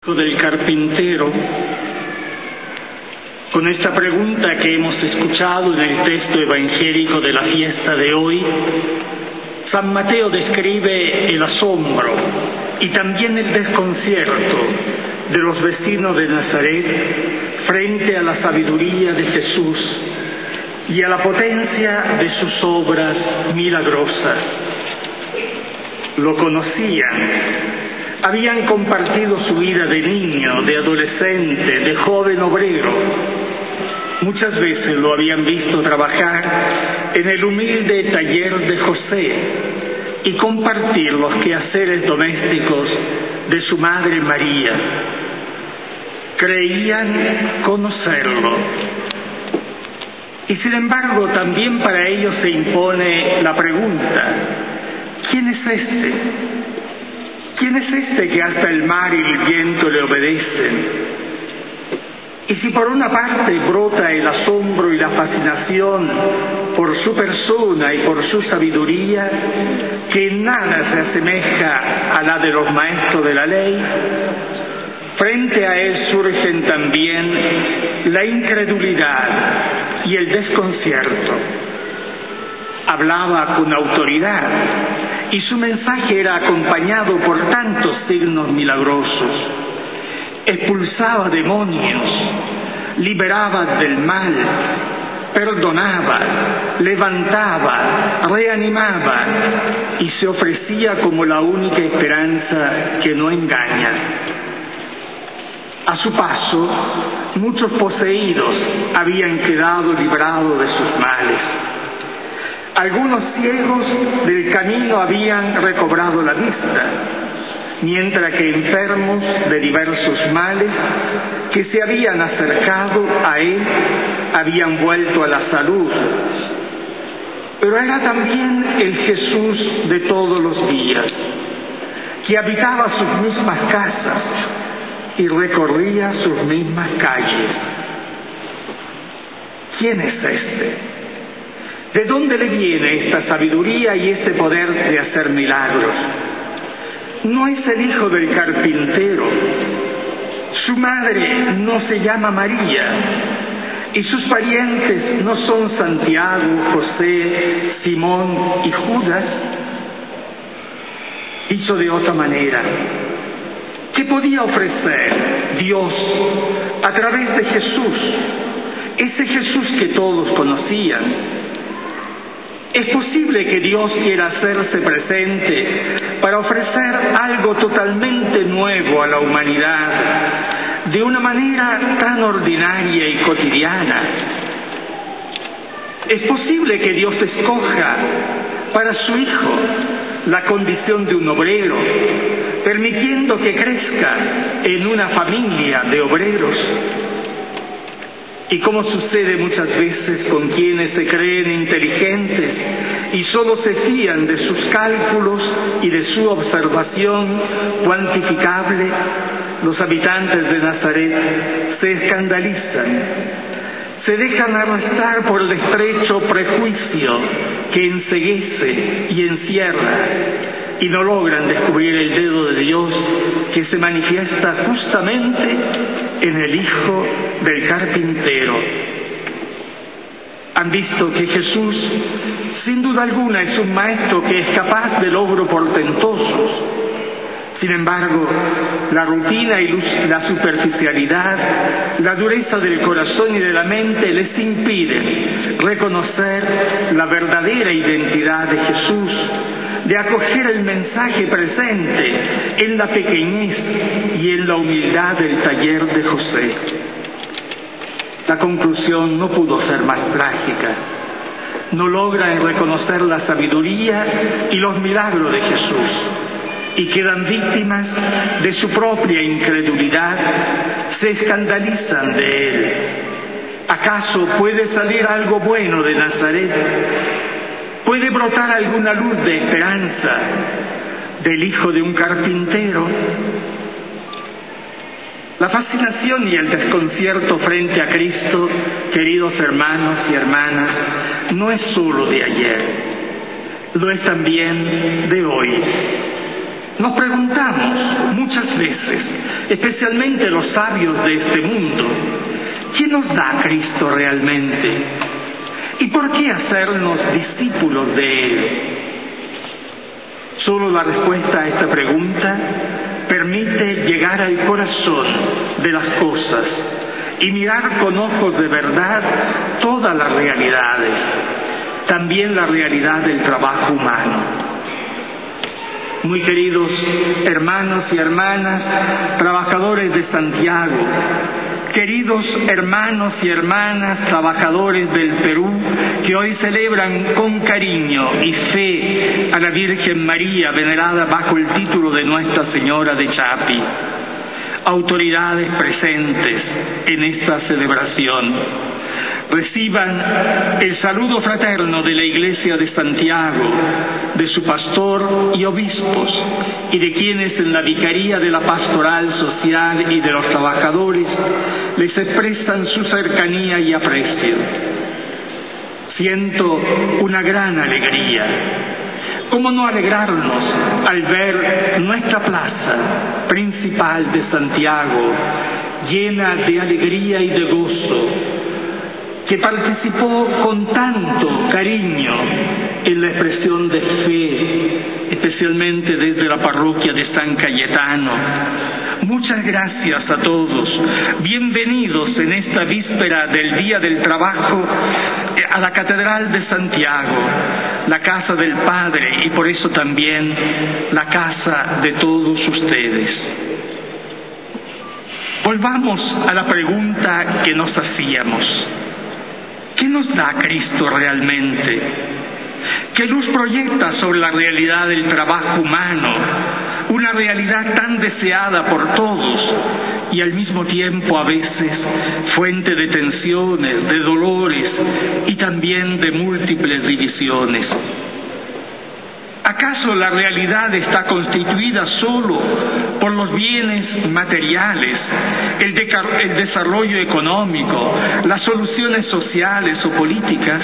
Del carpintero, con esta pregunta que hemos escuchado en el texto evangélico de la fiesta de hoy, San Mateo describe el asombro y también el desconcierto de los vecinos de Nazaret frente a la sabiduría de Jesús y a la potencia de sus obras milagrosas. Lo conocían. Habían compartido su vida de niño, de adolescente, de joven obrero. Muchas veces lo habían visto trabajar en el humilde taller de José y compartir los quehaceres domésticos de su madre María. Creían conocerlo. Y sin embargo, también para ellos se impone la pregunta: ¿quién es este? ¿Quién es este que hasta el mar y el viento le obedecen? Y si por una parte brota el asombro y la fascinación por su persona y por su sabiduría, que en nada se asemeja a la de los maestros de la ley, frente a él surgen también la incredulidad y el desconcierto. Hablaba con autoridad y su mensaje era acompañado por tantos signos milagrosos. Expulsaba demonios, liberaba del mal, perdonaba, levantaba, reanimaba y se ofrecía como la única esperanza que no engaña. A su paso, muchos poseídos habían quedado librados de sus males. Algunos ciegos del camino habían recobrado la vista, mientras que enfermos de diversos males que se habían acercado a él habían vuelto a la salud. Pero era también el Jesús de todos los días, que habitaba sus mismas casas y recorría sus mismas calles. ¿Quién es este? ¿De dónde le viene esta sabiduría y este poder de hacer milagros? No es el hijo del carpintero. Su madre no se llama María. Y sus parientes no son Santiago, José, Simón y Judas. Dicho de otra manera, ¿qué podía ofrecer Dios a través de Jesús? Ese Jesús que todos conocían. Es posible que Dios quiera hacerse presente para ofrecer algo totalmente nuevo a la humanidad, de una manera tan ordinaria y cotidiana. Es posible que Dios escoja para su Hijo la condición de un obrero, permitiendo que crezca en una familia de obreros. Y como sucede muchas veces con quienes se creen inteligentes y solo se fían de sus cálculos y de su observación cuantificable, los habitantes de Nazaret se escandalizan, se dejan arrastrar por el estrecho prejuicio que enceguece y encierra, y no logran descubrir el dedo de Dios que se manifiesta justamente en el Hijo del carpintero. Han visto que Jesús, sin duda alguna, es un maestro que es capaz de logros portentosos. Sin embargo, la rutina y la superficialidad, la dureza del corazón y de la mente les impiden reconocer la verdadera identidad de Jesús, de acoger el mensaje presente en la pequeñez y en la humildad del taller de José. La conclusión no pudo ser más trágica. No logran reconocer la sabiduría y los milagros de Jesús y quedan víctimas de su propia incredulidad, se escandalizan de él. ¿Acaso puede salir algo bueno de Nazaret? ¿Puede brotar alguna luz de esperanza del hijo de un carpintero? La fascinación y el desconcierto frente a Cristo, queridos hermanos y hermanas, no es solo de ayer, lo es también de hoy. Nos preguntamos muchas veces, especialmente los sabios de este mundo, ¿qué nos da Cristo realmente? ¿Y por qué hacernos discípulos de Él? Solo la respuesta a esta pregunta permite llegar al corazón de las cosas y mirar con ojos de verdad todas las realidades, también la realidad del trabajo humano. Muy queridos hermanos y hermanas, trabajadores de Santiago, queridos hermanos y hermanas, trabajadores del Perú, que hoy celebran con cariño y fe a la Virgen María, venerada bajo el título de Nuestra Señora de Chapi, autoridades presentes en esta celebración, reciban el saludo fraterno de la Iglesia de Santiago, de su pastor y obispos, y de quienes en la Vicaría de la Pastoral Social y de los Trabajadores les expresan su cercanía y aprecio. Siento una gran alegría. ¿Cómo no alegrarnos al ver nuestra plaza principal de Santiago llena de alegría y de gozo, que participó con tanto cariño en la expresión de fe, especialmente desde la parroquia de San Cayetano? Muchas gracias a todos. Bienvenidos en esta víspera del Día del Trabajo a la Catedral de Santiago, la casa del Padre y por eso también la casa de todos ustedes. Volvamos a la pregunta que nos hacíamos. ¿Qué nos da Cristo realmente? ¿Qué luz proyecta sobre la realidad del trabajo humano? Una realidad tan deseada por todos y al mismo tiempo a veces fuente de tensiones, de dolores y también de múltiples divisiones. ¿Acaso la realidad está constituida solo por los bienes materiales, el desarrollo económico, las soluciones sociales o políticas?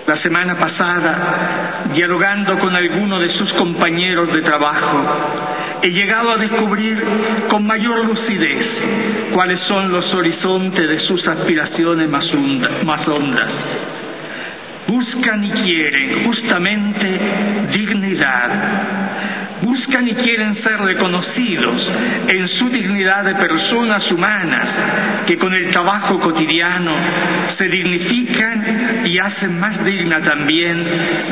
La semana pasada, dialogando con alguno de sus compañeros de trabajo, he llegado a descubrir con mayor lucidez cuáles son los horizontes de sus aspiraciones más hondas. Buscan y quieren justamente dignidad. Buscan y quieren ser reconocidos en su dignidad de personas humanas que con el trabajo cotidiano se dignifican y hacen más digna también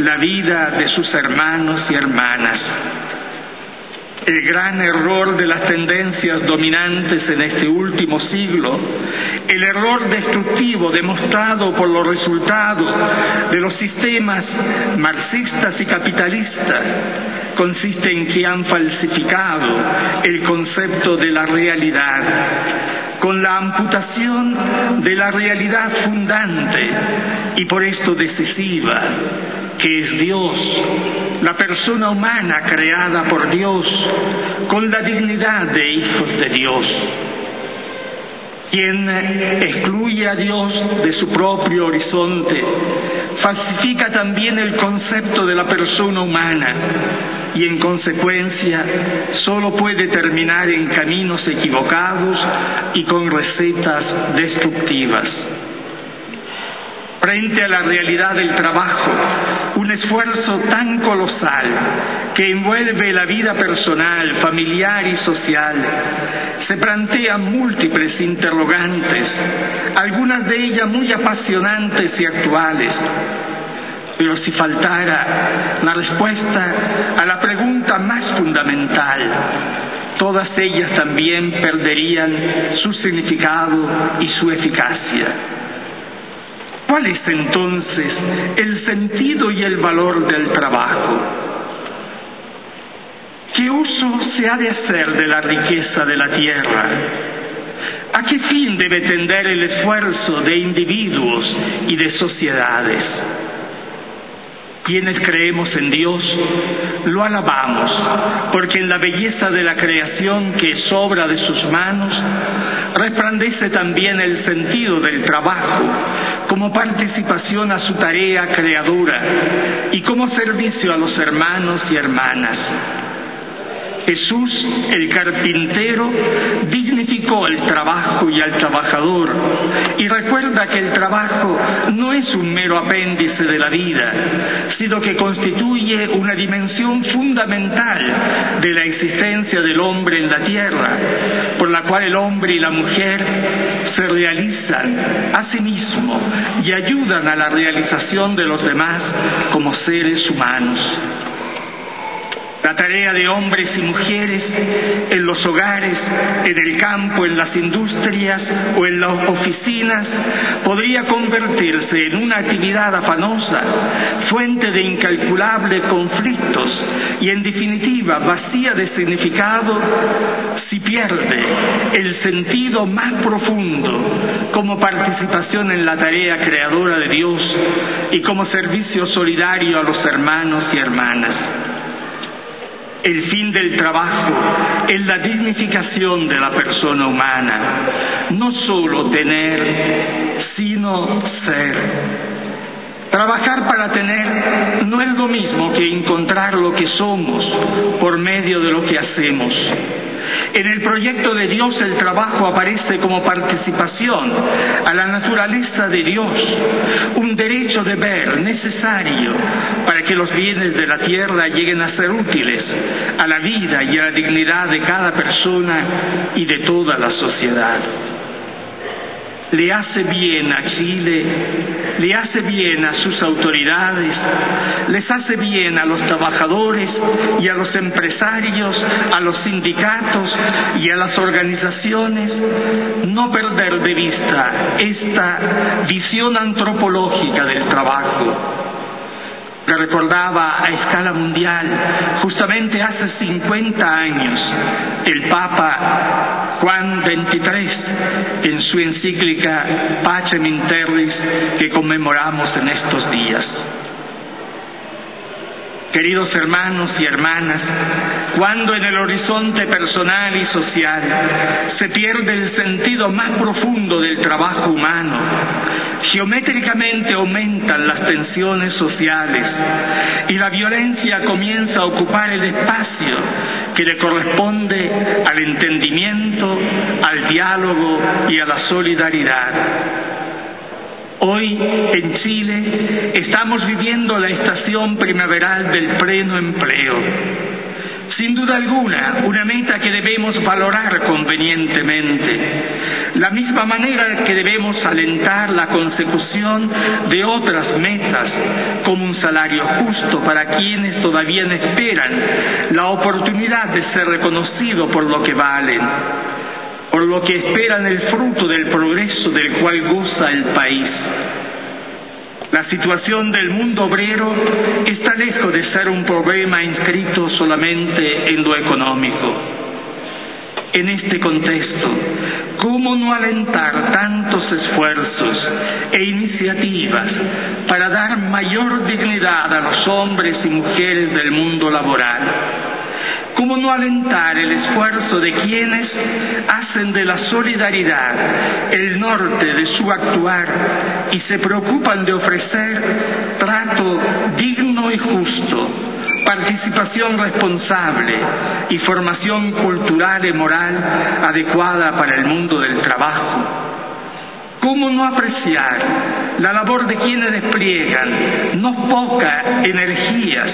la vida de sus hermanos y hermanas. El gran error de las tendencias dominantes en este último siglo, el error destructivo demostrado por los resultados de los sistemas marxistas y capitalistas, consiste en que han falsificado el concepto de la realidad, con la amputación de la realidad fundante y por esto decisiva, que es Dios, la persona humana creada por Dios, con la dignidad de hijos de Dios. Quien excluye a Dios de su propio horizonte, falsifica también el concepto de la persona humana y en consecuencia solo puede terminar en caminos equivocados y con recetas destructivas. Frente a la realidad del trabajo, un esfuerzo tan colosal que envuelve la vida personal, familiar y social, se plantean múltiples interrogantes, algunas de ellas muy apasionantes y actuales. Pero si faltara la respuesta a la pregunta más fundamental, todas ellas también perderían su significado y su eficacia. ¿Cuál es entonces el sentido y el valor del trabajo? ¿Qué uso se ha de hacer de la riqueza de la tierra? ¿A qué fin debe tender el esfuerzo de individuos y de sociedades? Quienes creemos en Dios, lo alabamos, porque en la belleza de la creación que es obra de sus manos, resplandece también el sentido del trabajo, como participación a su tarea creadora y como servicio a los hermanos y hermanas. Jesús, el carpintero, dignificó el trabajo y al trabajador y recuerda que el trabajo no es un mero apéndice de la vida, sino que constituye una dimensión fundamental de la existencia del hombre en la tierra, por la cual el hombre y la mujer se realizan a sí mismos y ayudan a la realización de los demás como seres humanos. La tarea de hombres y mujeres en los hogares, en el campo, en las industrias o en las oficinas podría convertirse en una actividad afanosa, fuente de incalculables conflictos y, en definitiva, vacía de significado si pierde el sentido más profundo como participación en la tarea creadora de Dios y como servicio solidario a los hermanos y hermanas. El fin del trabajo es la dignificación de la persona humana, no solo tener, sino ser. Trabajar para tener no es lo mismo que encontrar lo que somos por medio de lo que hacemos. En el proyecto de Dios el trabajo aparece como participación a la naturaleza de Dios, un derecho de ver necesario para que los bienes de la tierra lleguen a ser útiles a la vida y a la dignidad de cada persona y de toda la sociedad. Le hace bien a Chile, le hace bien a sus autoridades, les hace bien a los trabajadores y a los empresarios, a los sindicatos y a las organizaciones no perder de vista esta visión antropológica del trabajo. Que recordaba a escala mundial, justamente hace 50 años, el Papa Juan XXIII, en su encíclica Pacem in Terris, que conmemoramos en estos días. Queridos hermanos y hermanas, cuando en el horizonte personal y social se pierde el sentido más profundo del trabajo humano, geométricamente aumentan las tensiones sociales y la violencia comienza a ocupar el espacio que le corresponde al entendimiento, al diálogo y a la solidaridad. Hoy, en Chile, estamos viviendo la estación primaveral del pleno empleo. Sin duda alguna, una meta que debemos valorar convenientemente, la misma manera que debemos alentar la consecución de otras metas, como un salario justo para quienes todavía esperan la oportunidad de ser reconocidos por lo que valen, por lo que esperan el fruto del progreso del cual goza el país. La situación del mundo obrero está lejos de ser un problema inscrito solamente en lo económico. En este contexto, ¿cómo no alentar tantos esfuerzos e iniciativas para dar mayor dignidad a los hombres y mujeres del mundo laboral? ¿Cómo no alentar el esfuerzo de quienes hacen de la solidaridad el norte de su actuar y se preocupan de ofrecer trato digno y justo, participación responsable y formación cultural y moral adecuada para el mundo del trabajo? ¿Cómo no apreciar la labor de quienes despliegan no pocas energías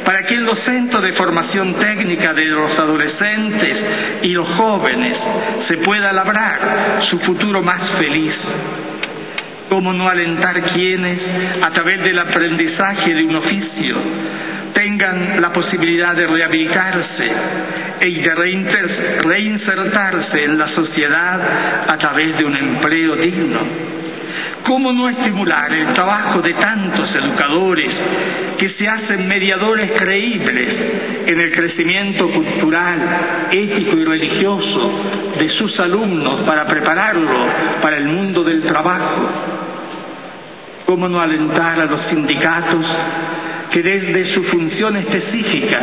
para que en los centros de formación técnica de los adolescentes y los jóvenes se pueda labrar su futuro más feliz? ¿Cómo no alentar quienes, a través del aprendizaje de un oficio, tengan la posibilidad de rehabilitarse y de reinsertarse en la sociedad a través de un empleo digno? ¿Cómo no estimular el trabajo de tantos educadores que se hacen mediadores creíbles en el crecimiento cultural, ético y religioso de sus alumnos para prepararlos para el mundo del trabajo? ¿Cómo no alentar a los sindicatos que desde su función específica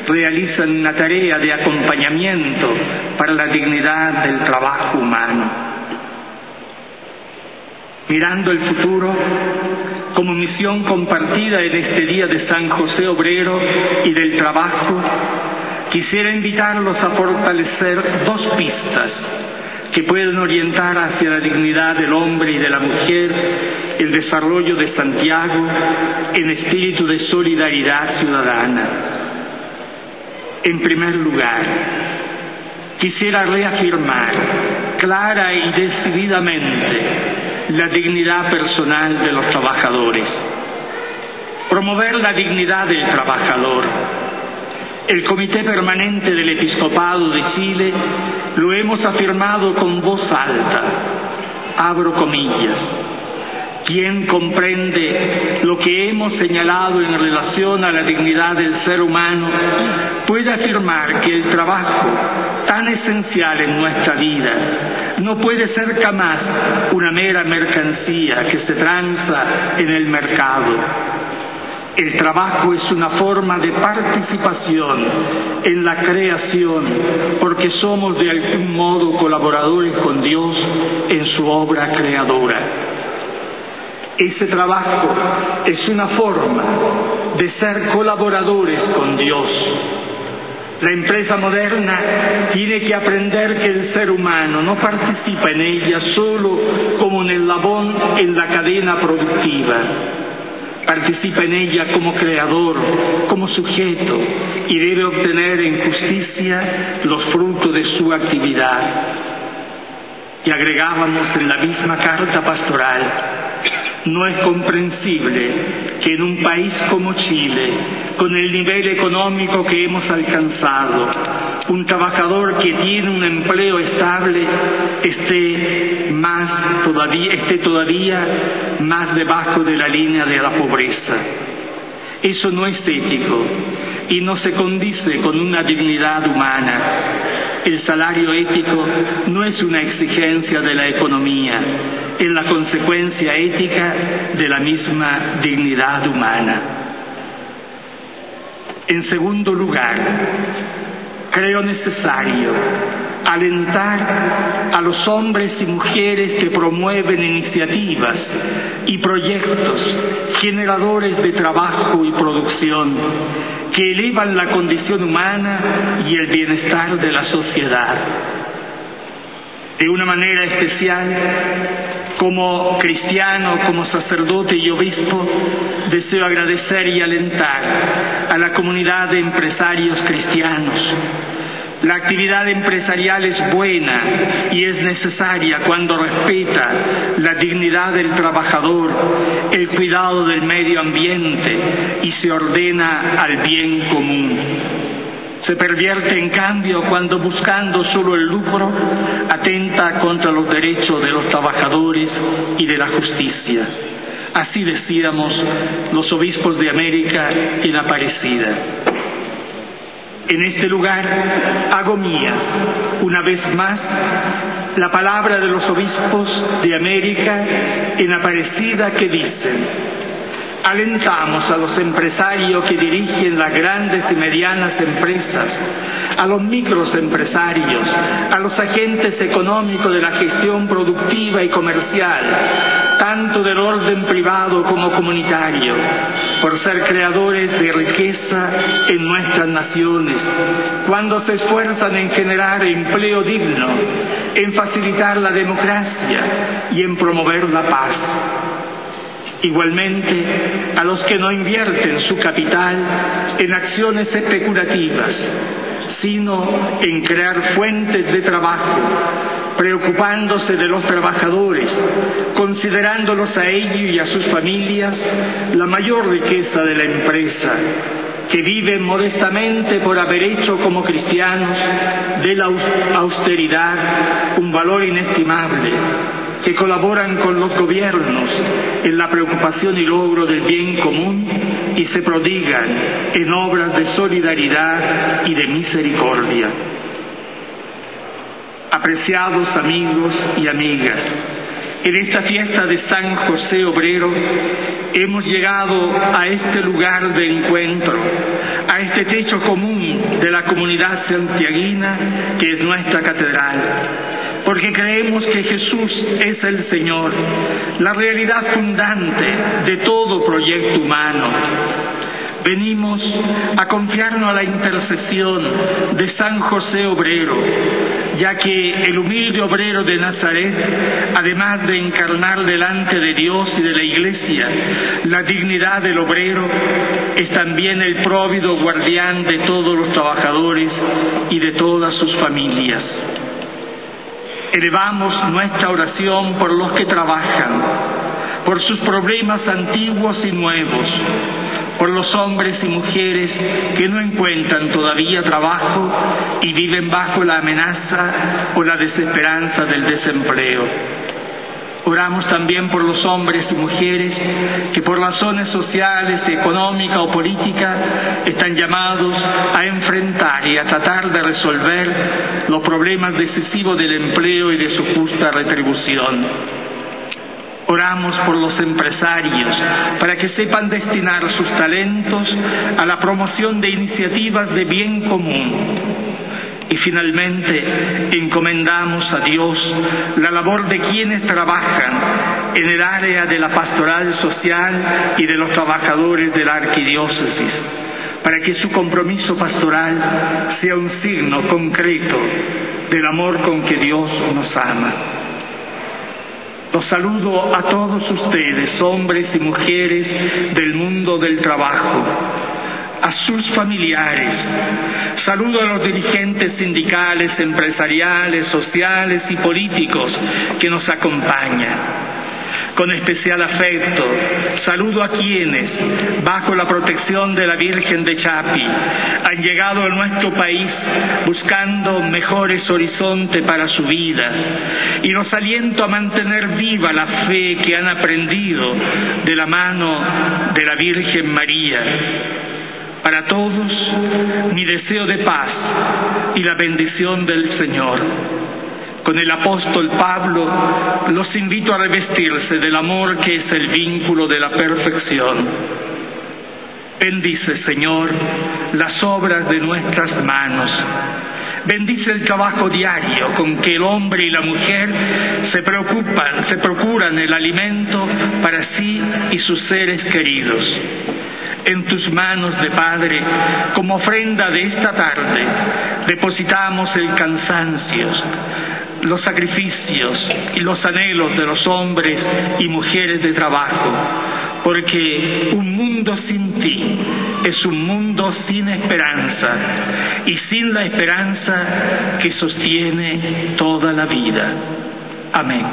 realizan una tarea de acompañamiento para la dignidad del trabajo humano? Mirando el futuro, como misión compartida en este día de San José Obrero y del trabajo, quisiera invitarlos a fortalecer dos pistas que pueden orientar hacia la dignidad del hombre y de la mujer el desarrollo de Santiago en espíritu de solidaridad ciudadana. En primer lugar, quisiera reafirmar clara y decididamente la dignidad personal de los trabajadores, promover la dignidad del trabajador. El Comité Permanente del Episcopado de Chile lo hemos afirmado con voz alta, abro comillas: quien comprende lo que hemos señalado en relación a la dignidad del ser humano puede afirmar que el trabajo, tan esencial en nuestra vida, no puede ser jamás una mera mercancía que se transa en el mercado. El trabajo es una forma de participación en la creación, porque somos de algún modo colaboradores con Dios en su obra creadora. Ese trabajo es una forma de ser colaboradores con Dios. La empresa moderna tiene que aprender que el ser humano no participa en ella solo como un eslabón en la cadena productiva. Participa en ella como creador, como sujeto, y debe obtener en justicia los frutos de su actividad. Y agregábamos en la misma carta pastoral: no es comprensible que en un país como Chile, con el nivel económico que hemos alcanzado, un trabajador que tiene un empleo estable esté todavía más debajo de la línea de la pobreza. Eso no es ético y no se condice con una dignidad humana. El salario ético no es una exigencia de la economía, es la consecuencia ética de la misma dignidad humana. En segundo lugar, creo necesario alentar a los hombres y mujeres que promueven iniciativas y proyectos generadores de trabajo y producción que elevan la condición humana y el bienestar de la sociedad. De una manera especial, como cristiano, como sacerdote y obispo, deseo agradecer y alentar a la comunidad de empresarios cristianos. La actividad empresarial es buena y es necesaria cuando respeta la dignidad del trabajador, el cuidado del medio ambiente y se ordena al bien común. Se pervierte, en cambio, cuando buscando solo el lucro atenta contra los derechos de los trabajadores y de la justicia. Así decíamos los obispos de América en Aparecida. En este lugar hago mía, una vez más, la palabra de los obispos de América en Aparecida que dicen: alentamos a los empresarios que dirigen las grandes y medianas empresas, a los microempresarios, a los agentes económicos de la gestión productiva y comercial, tanto del orden privado como comunitario, por ser creadores de riqueza en nuestras naciones, cuando se esfuerzan en generar empleo digno, en facilitar la democracia y en promover la paz. Igualmente, a los que no invierten su capital en acciones especulativas, sino en crear fuentes de trabajo, preocupándose de los trabajadores, considerándolos a ellos y a sus familias la mayor riqueza de la empresa, que viven modestamente por haber hecho como cristianos de la austeridad un valor inestimable, que colaboran con los gobiernos en la preocupación y logro del bien común y se prodigan en obras de solidaridad y de misericordia. Apreciados amigos y amigas, en esta fiesta de San José Obrero hemos llegado a este lugar de encuentro, a este techo común de la comunidad santiaguina que es nuestra catedral. porque creemos que Jesús es el Señor, la realidad fundante de todo proyecto humano. Venimos a confiarnos a la intercesión de San José Obrero, ya que el humilde obrero de Nazaret, además de encarnar delante de Dios y de la Iglesia la dignidad del obrero, es también el próvido guardián de todos los trabajadores y de todas sus familias. Elevamos nuestra oración por los que trabajan, por sus problemas antiguos y nuevos, por los hombres y mujeres que no encuentran todavía trabajo y viven bajo la amenaza o la desesperanza del desempleo. Oramos también por los hombres y mujeres que por razones sociales, económicas o políticas están llamados a enfrentar y a tratar de resolver los problemas decisivos del empleo y de su justa retribución. Oramos por los empresarios para que sepan destinar sus talentos a la promoción de iniciativas de bien común. Y finalmente encomendamos a Dios la labor de quienes trabajan en el área de la pastoral social y de los trabajadores de la arquidiócesis, para que su compromiso pastoral sea un signo concreto del amor con que Dios nos ama. Los saludo a todos ustedes, hombres y mujeres del mundo del trabajo, a sus familiares. Saludo a los dirigentes sindicales, empresariales, sociales y políticos que nos acompañan. Con especial afecto, saludo a quienes, bajo la protección de la Virgen de Chapi, han llegado a nuestro país buscando mejores horizontes para su vida, y los aliento a mantener viva la fe que han aprendido de la mano de la Virgen María. Para todos, mi deseo de paz y la bendición del Señor. Con el apóstol Pablo, los invito a revestirse del amor que es el vínculo de la perfección. Bendice, Señor, las obras de nuestras manos. Bendice el trabajo diario con que el hombre y la mujer se procuran el alimento para sí y sus seres queridos. En tus manos de Padre, como ofrenda de esta tarde, depositamos el cansancio, los sacrificios y los anhelos de los hombres y mujeres de trabajo, porque un mundo sin ti es un mundo sin esperanza, y sin la esperanza que sostiene toda la vida. Amén.